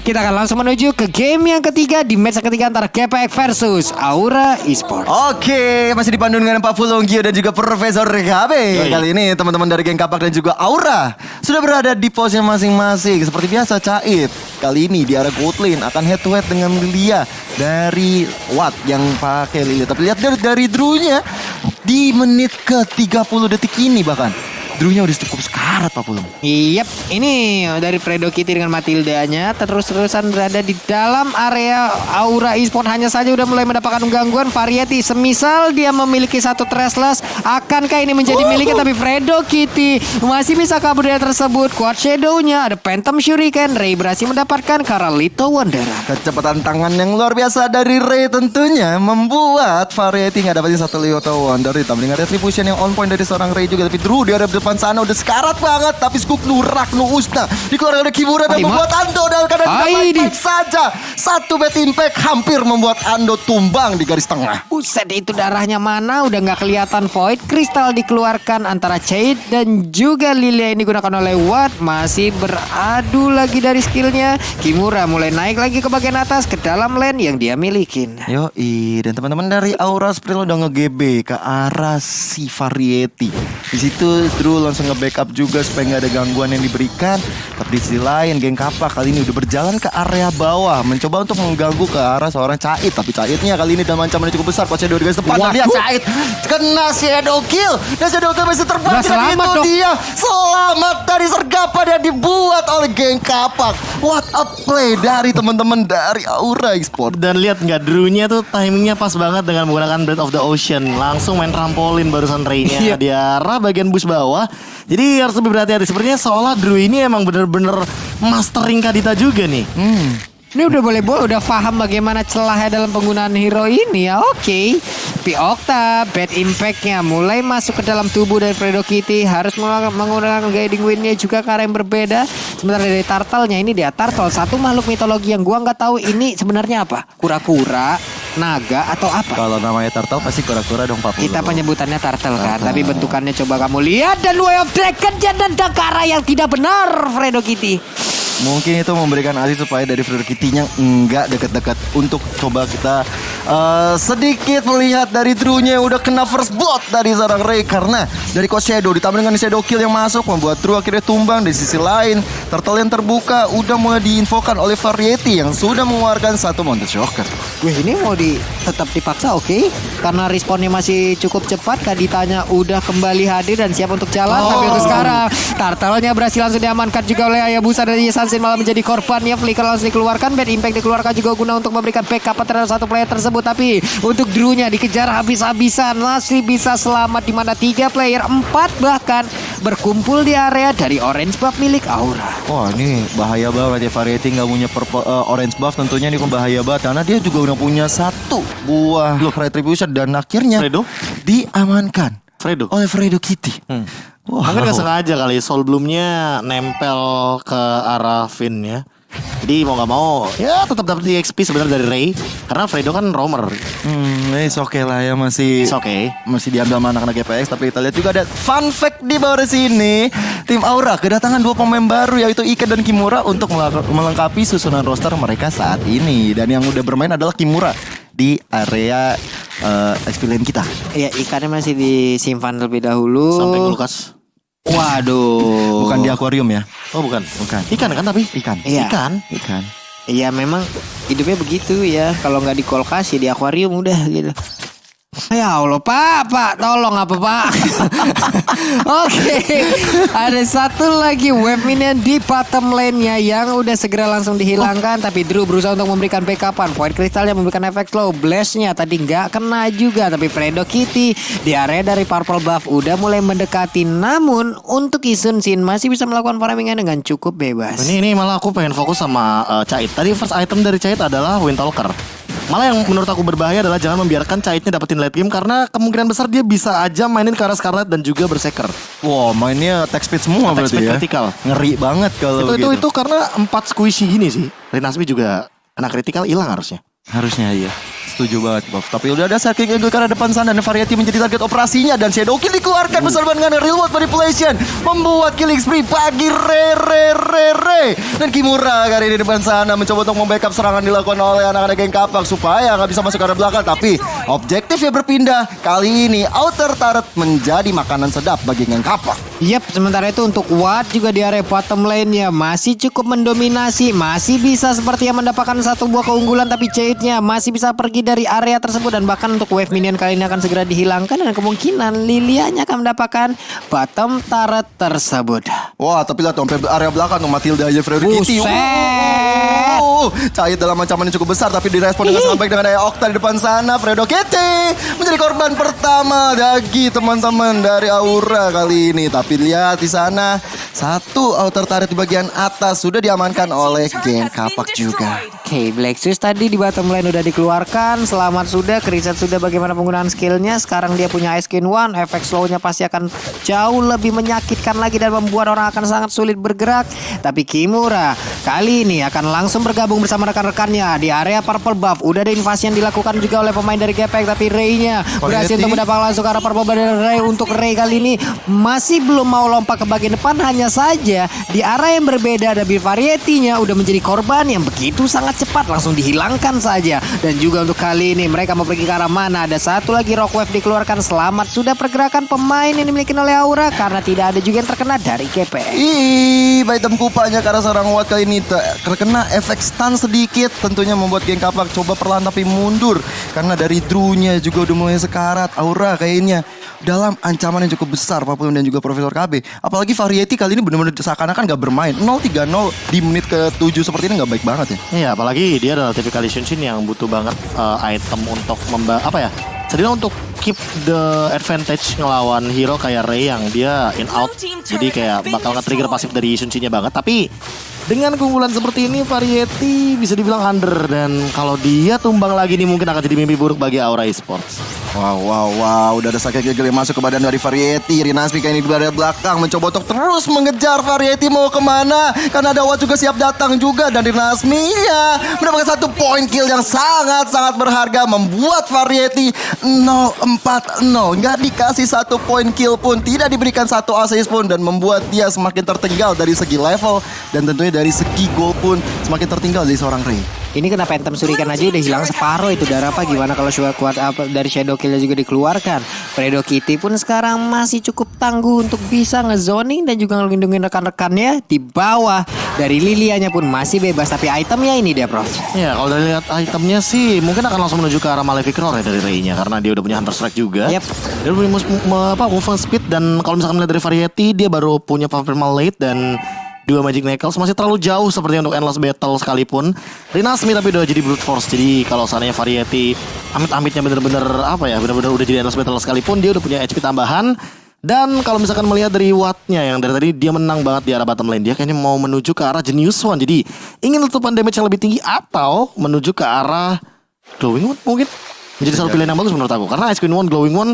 Kita akan langsung menuju ke game yang ketiga di match ketiga antara GPX versus Aura Esports. Oke, masih dipandu dengan Pak Fulongio dan juga Profesor KB. Kali ini teman-teman dari geng Kapak dan juga Aura sudah berada di posnya masing-masing. Seperti biasa Cait kali ini di arah gold lane akan head to head dengan Lilia dari Watt yang pakai Lilia. Tapi lihat dari Drew-nya di menit ke 30 detik ini bahkan Drew-nya udah cukup sekarat Pak Fulong. Yap, ini dari Fredo Kitty dengan Matildanya terus-terusan berada di dalam area Aura Esports. Hanya saja udah mulai mendapatkan gangguan variety. Semisal dia memiliki satu Thrashless, akankah ini menjadi miliknya? Tapi Fredo Kitty masih bisa kabur dari tersebut. Quad Shadow-nya, ada Phantom Shuriken. Ray berhasil mendapatkan Karalito Wandera. Kecepatan tangan yang luar biasa dari Ray tentunya membuat variety nggak dapetin satu Lioto Wonder. Ditambah dengan retribution yang on point dari seorang Ray juga. Tapi Drew di depan sana udah sekarat banget. Tapi Skuknu Raknu Usna dikeluarkan oleh Kimura dan membuat Ando dalam keadaan baik-baik saja. Satu bad impact hampir membuat Ando tumbang di garis tengah. Buset, itu darahnya mana? Udah nggak kelihatan. Void Crystal dikeluarkan antara Cait dan juga Lilia ini digunakan oleh Watt. Masih beradu lagi dari skillnya. Kimura mulai naik lagi ke bagian atas ke dalam lane yang dia milikin. Yoi, dan teman-teman dari Aura Sprint udah nge-GB ke arah si Variety. Di situ Drew langsung nge-backup juga supaya nggak ada gangguan yang diberikan. Tapi di sisi lain geng Kapak kali ini udah berjalan ke area bawah, mencoba untuk mengganggu ke arah seorang Cait. Tapi Caitnya kali ini dalam ancaman yang cukup besar. Coach Shadow di garis depan. Lihat Cait kena Shadow Kill. Dan Shadow Kill masih terbang. Selamat itu dong. dia selamat dari sergapan yang dibuat oleh geng Kapak. What a play dari teman-teman dari Aura Esports. Dan lihat nggak, Drew-nya tuh timingnya pas banget dengan menggunakan Breath of the Ocean. Langsung main trampolin barusan Ray-nya di arah bagian bus bawah. Jadi harus lebih berhati-hati. Sepertinya seolah Drew ini emang bener-bener mastering Kadita juga nih. Ini udah paham bagaimana celahnya dalam penggunaan hero ini ya. Oke. Tapi Okta bad impact-nya mulai masuk ke dalam tubuh dari Fredo Kitty. Harus menggunakan guiding wind-nya juga ke arah yang berbeda. Sementara dari Turtle-nya, ini dia Turtle, satu makhluk mitologi yang gua nggak tahu ini sebenarnya apa. Kura-kura, naga atau apa? Kalau namanya Turtle pasti kura-kura dong Pak. Kita penyebutannya turtle kan, tapi bentukannya coba kamu lihat. Dan Way of Dragon dan Dakara yang tidak benar Fredo Kitty. Mungkin itu memberikan asih supaya dari Fredo Kitty-nya enggak dekat-dekat untuk coba kita sedikit melihat dari Drew-nya udah kena first blood dari seorang Ray karena dari Coach Shadow ditambah dengan Shadow Kill yang masuk membuat Drew akhirnya tumbang. Di sisi lain Turtle yang terbuka udah mulai diinfokan oleh Variety yang sudah mengeluarkan satu Mountain Shocker. Wih, ini mau tetap dipaksa, oke? Karena responnya masih cukup cepat. Kaditanya udah kembali hadir dan siap untuk jalan. Tapi untuk sekarang Turtle-nya berhasil langsung diamankan juga oleh Hayabusa dan Sansin malah menjadi korbannya. Flicker langsung dikeluarkan, bad impact dikeluarkan juga guna untuk memberikan backup terhadap satu player tersebut. Tapi untuk Drew-nya dikejar habis-habisan, masih bisa selamat di mana 3 player, 4 bahkan berkumpul di area dari orange buff milik Aura. Wah, ini bahaya banget ya. Variety nggak punya orange buff tentunya ini bahaya banget karena dia juga udah punya satu buah retribution dan akhirnya Fredo diamankan oleh Fredo Kitty. Wow. Mungkin gak sengaja kali Soul Bloom-nya nempel ke arah Finn ya. Jadi mau gak mau ya tetap dapat di XP sebenarnya dari Ray karena Fredo kan roamer. It's okay lah ya, masih masih diambil sama anak-anak GPX. Tapi kita lihat juga ada fun fact di bawah sini. Tim Aura kedatangan 2 pemain baru yaitu Ika dan Kimura untuk melengkapi susunan roster mereka saat ini. Dan yang udah bermain adalah Kimura di area XP lane kita. Ya, ikannya masih disimpan terlebih dahulu. Sampai Lukas. Waduh. Bukan di akuarium ya? Oh bukan. Ikan kan tapi? Ikan. Iya. Ikan. Iya, memang hidupnya begitu ya. Kalau nggak di kulkas ya di akuarium udah gitu. Ya Allah Pak, tolong apa Pak? Oke, ada satu lagi web minion di bottom lane-nya yang udah segera langsung dihilangkan. Tapi Drew berusaha untuk memberikan backupan. Void Crystal-nya memberikan efek slow. Blast-nya tadi nggak kena juga. Tapi Fredo Kitty di area dari purple buff udah mulai mendekati. Namun untuk Isun Shin masih bisa melakukan farming-nya dengan cukup bebas. Ini malah aku pengen fokus sama Cait. Tadi first item dari Cait adalah Windtalker. Malah yang menurut aku berbahaya adalah jangan membiarkan Caitnya dapetin late game karena kemungkinan besar dia bisa aja mainin ke arah Scarlet dan juga Berserker. Wow, mainnya attack speed semua Attack berarti speed ya. critical. Ngeri banget kalau begitu. Itu karena 4 squishy gini sih. Rinasmi juga kena critical hilang harusnya. Harusnya iya. Setuju banget Bob. Tapi udah ada Psychic Eagle karena depan sana dan Variety menjadi target operasinya. Dan Shadow Kill dikeluarkan bersama dengan Real World Manipulation. Membuat killing spree bagi Re. Dan Kimura kali ini depan sana mencoba untuk membackup serangan dilakukan oleh anak-anak geng Kapak supaya nggak bisa masuk ke arah belakang. Tapi objektifnya berpindah. Kali ini Outer Turret menjadi makanan sedap bagi geng Kapak. Yap, sementara itu untuk Watt juga di area bottom lane-nya masih cukup mendominasi. Masih bisa sepertinya mendapatkan satu buah keunggulan, tapi Jade-nya masih bisa pergi dari area tersebut. Dan bahkan untuk wave minion kali ini akan segera dihilangkan. Dan kemungkinan Lilia-nya akan mendapatkan bottom turret tersebut. Wah, tapi lihat sampai area belakang tuh Matilda aja Freddy Kitty. Cahit dalam ancaman yang cukup besar, tapi direspon dengan sangat baik dengan Aya Okta di depan sana. Fredo Kitty menjadi korban pertama bagi teman-teman dari Aura kali ini. Tapi lihat di sana satu outer turret di bagian atas sudah diamankan oleh geng Kapak juga. Oke, Blacksus tadi di bottom lane udah dikeluarkan. Selamat sudah, Kriset sudah bagaimana penggunaan skillnya. Sekarang dia punya Ice Queen 1. Efek slownya pasti akan jauh lebih menyakitkan lagi dan membuat orang akan sangat sulit bergerak. Tapi Kimura kali ini akan langsung bergabung bersama rekan-rekannya di area purple buff. Udah ada invasi yang dilakukan juga oleh pemain dari Gepek, tapi Ray-nya berhasil untuk mendapat langsung ke arah purple buff dari Ray. Untuk Ray kali ini masih belum mau lompat ke bagian depan, hanya saja di arah yang berbeda. Ada Variety-nya udah menjadi korban yang begitu sangat cepat langsung dihilangkan saja. Dan juga untuk kali ini mereka mau pergi ke arah mana? Ada satu lagi Rock Wave dikeluarkan. Selamat sudah pergerakan pemain yang dimiliki oleh Aura karena tidak ada juga yang terkena dari Gepek. Item kupanya karena seorang Watt kali ini terkena efek stun sedikit, tentunya membuat geng Kapak coba perlahan tapi mundur karena dari Drew-nya juga udah mulai sekarat. Aura kayaknya dalam ancaman yang cukup besar Papillon dan juga Profesor KB. Apalagi Variety kali ini benar-benar seakan-akan gak bermain. 0-3-0 di menit ke-7 seperti ini gak baik banget ya. Iya, apalagi dia adalah tipikal Shunshin yang butuh banget item untuk setidaknya untuk keep the advantage ngelawan hero kayak Ray yang dia in out. Jadi kayak bakal nge-trigger pasif dari Shunshin-nya banget. Tapi dengan keunggulan seperti ini Variety bisa dibilang under. Dan kalau dia tumbang lagi nih mungkin akan jadi mimpi buruk bagi Aura Esports. Wow. Udah ada Psychic Eagle yang masuk ke badan dari Variety. Rinasmi kayak ini di badan belakang mencoba untuk terus mengejar Variety mau kemana. Karena ada Watt juga siap datang juga. Dan Rinasmi ya mendapatkan satu point kill yang sangat-sangat berharga. Membuat Variety 0-4-0. Nggak dikasih satu point kill pun. Tidak diberikan satu assist pun. Dan membuat dia semakin tertinggal dari segi level. Dan tentunya dari segi goal pun semakin tertinggal dari seorang Ray. Ini kena Phantom Shuriken aja udah hilang separuh itu darah apa gimana kalau kuat apa dari Shadow Kill juga dikeluarkan. Fredo Kitty pun sekarang masih cukup tangguh untuk bisa ngezoning dan juga ngelindungin rekan-rekannya di bawah. Dari Lilia-nya pun masih bebas, tapi itemnya ini dia Prof. Ya kalau dari lihat itemnya sih mungkin akan langsung menuju ke arah Malefic Roar ya dari Ray-nya karena dia udah punya Hunter Strike juga. Yep. Dia punya movement speed dan kalau misalkan melihat dari Variety dia baru punya Primal Late dan 2 Magic Knuckles masih terlalu jauh seperti untuk Endless Battle sekalipun. Rinasmi tapi udah jadi Brute Force. Jadi kalau seandainya Variety amit-amitnya bener-bener bener-bener udah jadi Endless Battle sekalipun dia udah punya HP tambahan. Dan kalau misalkan melihat dari Watt-nya yang dari tadi dia menang banget di arah bottom lane, dia kayaknya mau menuju ke arah Genius One. Jadi ingin letupan damage yang lebih tinggi atau menuju ke arah Glowing One mungkin. Menjadi satu pilihan yang bagus menurut aku. Karena Ice Queen One, Glowing One,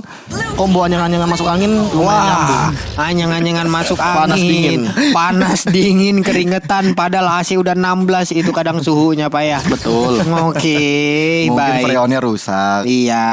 combo anyang-anyangan masuk angin lumayan nyambung. Anyang-anyangan masuk Panas angin. dingin. Panas dingin, keringetan. Padahal AC udah 16 itu kadang suhunya Pak ya. Betul. Oke, Mungkin baik. freonnya rusak. Iya.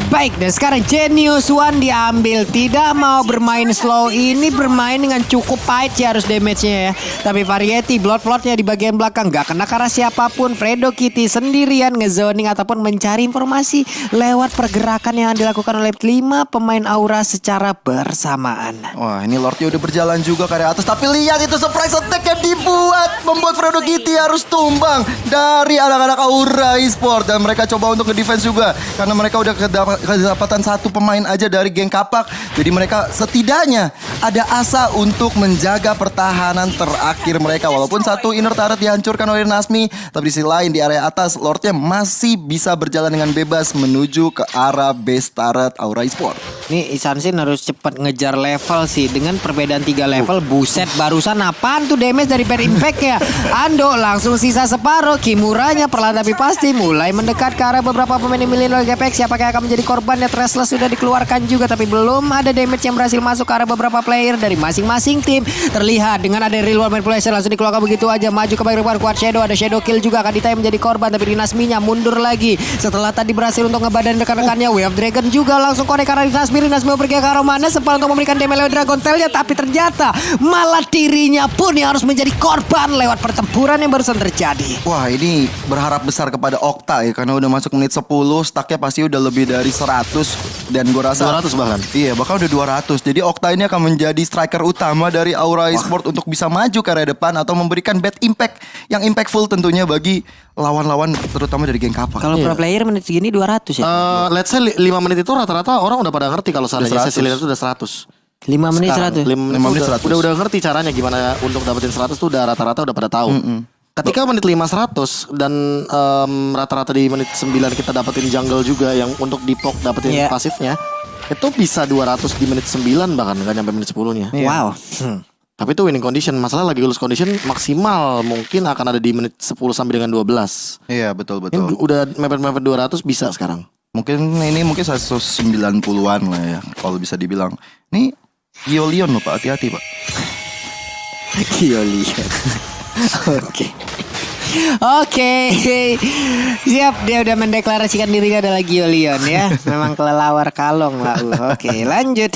Baik, dan sekarang Genius One diambil. Tidak mau bermain slow. Ini bermain dengan cukup pahit sih harus damage-nya ya. Tapi Variety, Blood Flood-nya di bagian belakang gak kena karena siapapun. Fredo Kitty sendirian ngezoning ataupun mencari informasi lewat pergerakan yang dilakukan oleh 5 pemain Aura secara bersamaan. Wah, ini Lordnya udah berjalan juga ke area atas. Tapi lihat itu surprise attack yang dibuat. Membuat Fredo Kitty harus tumbang dari anak-anak Aura Esports. Dan mereka coba untuk nge-defense juga. Karena mereka udah kedapatan satu pemain aja dari geng Kapak. Jadi mereka setidaknya ada asa untuk menjaga pertahanan terakhir mereka. Walaupun satu inner turret dihancurkan oleh Nasmi. Tapi di sisi lain di area atas Lordnya masih bisa berjalan dengan bebas menuju ke arah base turret Aura Esports. Nih Isansin harus cepat ngejar level sih. Dengan perbedaan 3 level. Buset, barusan apaan tuh damage dari Bad Impact ya. Ando langsung sisa separuh. Kimuranya perlahan tapi pasti mulai mendekat ke arah beberapa pemain yang milih oleh GPX. Siapa yang akan menjadi korbannya? Restless sudah dikeluarkan juga, tapi belum ada damage yang berhasil masuk ke arah beberapa player dari masing-masing tim. Terlihat dengan ada real world manipulation langsung dikeluarkan begitu aja. Maju ke bagian kuat Shadow. Ada Shadow kill juga akan ditayang menjadi korban, tapi Dinasminya mundur lagi. Setelah tadi berhasil untuk ngebadan rekan-rekannya. Wave Dragon juga langsung connect ke arah Dinasmi pergi ke arah mana sempat untuk memberikan damage lewat Dragon Tail-nya, tapi ternyata malah dirinya pun yang harus menjadi korban lewat pertempuran yang barusan terjadi. Wah, ini berharap besar kepada Okta ya, karena udah masuk menit 10, stacknya pasti udah lebih dari 100 dan gue rasa 200 bahkan. Iya, bahkan udah 200. Jadi Okta ini akan menjadi striker utama dari Aura Esports untuk bisa maju ke area depan atau memberikan bad impact yang impactful tentunya bagi lawan-lawan terutama dari geng Kapak. Kalau pro player menit segini 200 ya. Let's say 5 menit itu rata-rata orang udah pada ngerti kalau seandainya Cecilian itu udah 100. 5 menit Sekarang, 100. 5 menit 100. Udah ngerti caranya gimana untuk dapetin 100 tuh udah rata-rata udah pada tahu. Ketika menit 5 100 dan rata-rata di menit 9 kita dapetin jungle juga yang untuk dipok dapetin pasifnya. Itu bisa 200 di menit 9 bahkan enggak nyampe menit 10-nya. Wow. Tapi itu winning condition. Masalah lagi lose condition maksimal mungkin akan ada di menit 10 sampai dengan 12. Iya, betul. Ini udah mepet-mepet 200 bisa sekarang. Mungkin 190-an lah ya kalau bisa dibilang. Nih Giolion loh Pak, hati-hati Pak. Giolion. Oke. Siap, dia udah mendeklarasikan dirinya adalah Giolion ya. Memang kelelawar kalong lah. Oke, lanjut.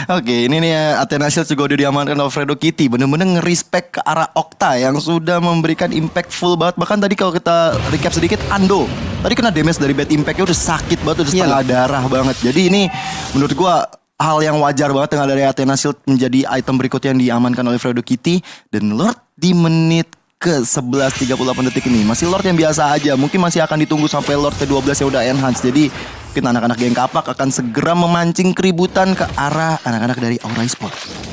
Oke, ini nih Athena Shield juga udah diamankan oleh Alfredo Kitty. Bener-bener nge-respect ke arah Okta yang sudah memberikan impactful banget. Bahkan tadi kalau kita recap sedikit, Ando tadi kena damage dari bad impactnya udah sakit banget, udah setengah darah banget. Jadi ini menurut gua hal yang wajar banget dengan dari Athena Shield menjadi item berikutnya yang diamankan oleh Alfredo Kitty. Dan Lord di menit ke 11:38 detik ini masih Lord yang biasa aja. Mungkin masih akan ditunggu sampai Lord ke-12 yang udah enhance. Jadi mungkin anak-anak geng Kapak akan segera memancing keributan ke arah anak-anak dari Aura Esports.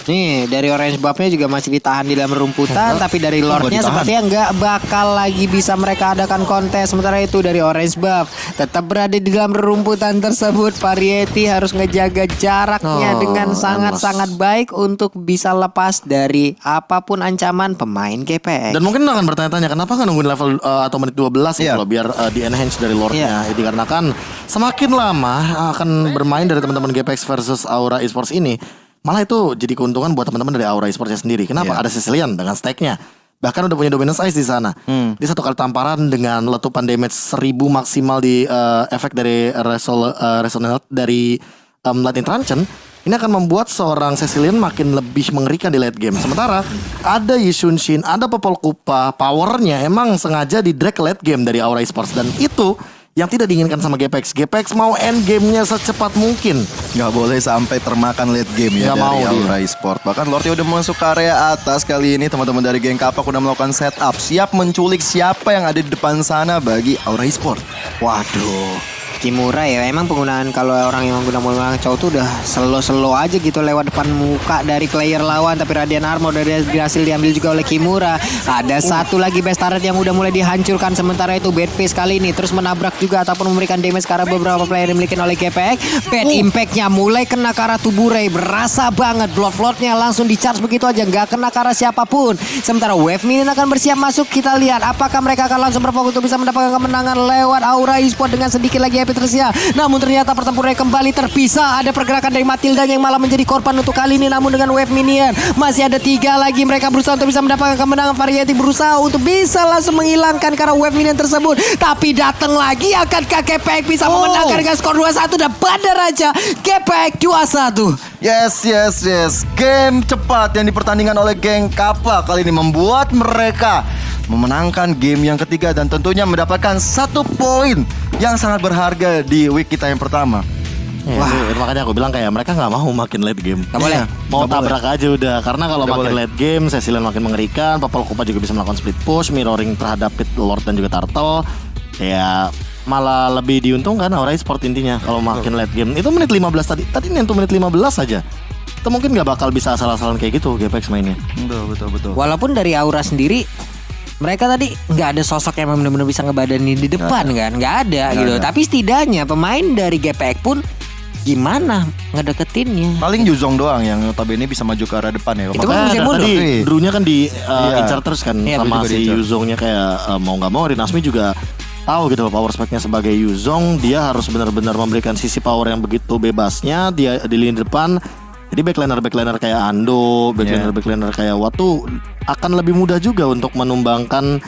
Nih dari orange buff-nya juga masih ditahan di dalam rumputan, tapi dari Lord-nya sepertinya nggak bakal lagi bisa mereka adakan kontes. Sementara itu dari orange buff tetap berada di dalam rumputan tersebut. Variety harus ngejaga jaraknya dengan sangat-sangat baik untuk bisa lepas dari apapun ancaman pemain GPX. Dan mungkin akan bertanya-tanya kenapa nggak nungguin level atau menit 12 ya kalau biar di-enhance dari Lord-nya. Itu karena kan semakin lama akan bermain dari teman-teman GPX versus Aura Esports ini, malah itu jadi keuntungan buat teman-teman dari Aura Esports sendiri. Kenapa? Ada Cecilian dengan stacknya. Bahkan udah punya dominance ice di sana. Di satu kali tamparan dengan letupan damage 1000 maksimal di efek dari Resonate dari Lightning Truncheon. Ini akan membuat seorang Cecilian makin lebih mengerikan di late game. Sementara ada Yishunshin, ada Popol Kupa, powernya emang sengaja di drag late game dari Aura Esports. Dan itu yang tidak diinginkan sama GPX. GPX mau end game-nya secepat mungkin. Nggak boleh sampai termakan late game ya dari Aura Esports. Bahkan Lordnya udah masuk ke area atas kali ini. Teman-teman dari geng Kapak udah melakukan setup, siap menculik siapa yang ada di depan sana bagi Aura Esports. Waduh, Kimura ya, emang penggunaan kalau orang yang menggunakan cowok tuh udah slow aja gitu lewat depan muka dari player lawan. Tapi Radiant Armor dari berhasil diambil juga oleh Kimura. Ada satu lagi best turret yang udah mulai dihancurkan. Sementara itu Bad Face kali ini terus menabrak juga ataupun memberikan damage ke arah beberapa player yang dimiliki oleh GPX. Bad impactnya mulai kena ke arah tubuh Ray, berasa banget. Blood-bloodnya langsung di charge begitu aja, nggak kena ke arah siapapun. Sementara Wave Minion akan bersiap masuk. Kita lihat apakah mereka akan langsung berfokus untuk bisa mendapatkan kemenangan lewat Aura Esports dengan sedikit lagi tersia. Namun ternyata pertempuran kembali terpisah. Ada pergerakan dari Matilda yang malah menjadi korban untuk kali ini. Namun dengan Wave Minion masih ada 3 lagi. Mereka berusaha untuk bisa mendapatkan kemenangan. Variety berusaha untuk bisa langsung menghilangkan karena Wave Minion tersebut. Tapi datang lagi akan GPX bisa memenangkan dengan skor 2-1 dan pada raja GPX 2-1. Yes. Game cepat yang dipertandingkan oleh geng Kapak kali ini membuat mereka memenangkan game yang ketiga dan tentunya mendapatkan 1 poin yang sangat berharga di week kita yang pertama. Wah, makanya aku bilang kayak mereka nggak mau makin late game. Nggak boleh. Mau tabrak aja udah. Karena kalau makin late game, Cecilian makin mengerikan. Popol Kupa juga bisa melakukan split push, mirroring terhadap Pit Lord dan juga Turtle. Ya malah lebih diuntungkan Aura Esports intinya kalau makin late game. Itu menit 15 tadi. Tadi nyentuh menit 15 aja. Itu mungkin nggak bakal bisa asal-asalan kayak gitu GPX mainnya. Betul. Walaupun dari Aura sendiri mereka tadi nggak ada sosok yang benar-benar bisa ngebadanin di depan kan, nggak ada gitu. Tapi setidaknya pemain dari GPX pun gimana ngedeketinnya. Paling Yuzong doang yang notabene bisa maju ke arah depan ya. Itu kan Makanya bisa mundur. tadi Drew-nya kan incar terus kan Iya, sama juga si diincar. Yuzongnya kayak mau nggak mau Rinasmi juga tahu gitu loh power spec-nya sebagai Yuzong, dia harus benar-benar memberikan sisi power yang begitu bebasnya dia di lini depan. Jadi backliner kayak Ando, backliner kayak Watu akan lebih mudah juga untuk menumbangkan